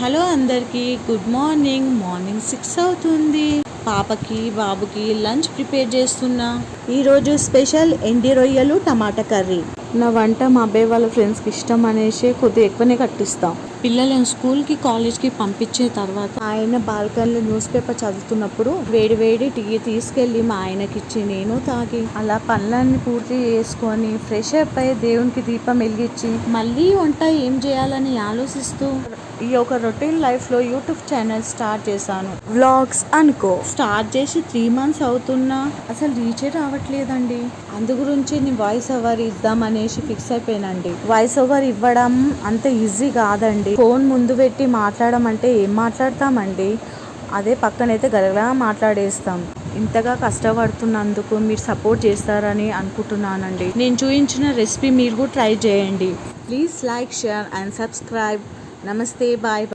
Hello అందరికీ good morning. Morning 6 అవుతుంది. పాపకి బాబుకి లంచ్ ప్రిపేర్ చేస్తున్నా. ఈరోజు స్పెషల్ ఎండి రొయ్యలు టమాటా కర్రీ. నా వంట మా అబ్బాయి వాళ్ళ ఫ్రెండ్స్కి ఇష్టం అనేసి కొద్దిగా ఎక్కువనే కట్టిస్తాం. పిల్లలను స్కూల్కి కాలేజ్కి పంపించే తర్వాత ఆయన బాల్కనీలో న్యూస్ పేపర్ చదువుతున్నప్పుడు వేడి వేడి టీ తీసుకెళ్ళి మా ఆయనకి ఇచ్చి నేను తాగి అలా పనులన్నీ పూర్తి చేసుకొని ఫ్రెష్ అప్ అయ్యి దేవునికి దీపం వెలిగించి మళ్ళీ వంట ఏం చేయాలని ఆలోచిస్తూ ఈ ఒక రొటీన్ లైఫ్లో యూట్యూబ్ ఛానల్ స్టార్ట్ చేశాను. వ్లాగ్స్ అనుకో స్టార్ట్ చేసి 3 months అవుతున్నా అసలు రీచే రావట్లేదండి. అందు గురించి నేను వాయిస్ ఓవర్ ఇద్దామనేసి ఫిక్స్ అయిపోయానండి. వాయిస్ ఓవర్ ఇవ్వడం అంత ఈజీ కాదండి. ఫోన్ ముందు పెట్టి మాట్లాడమంటే ఏం మాట్లాడతామండి. అదే పక్కనైతే గలగలా మాట్లాడేస్తాం. ఇంతగా కష్టపడుతున్నందుకు మీరు సపోర్ట్ చేస్తారని అనుకుంటున్నానండి. నేను చూపించిన రెసిపీ మీరు కూడా ట్రై చేయండి. Please like, share and subscribe. నమస్తే, బాయ్.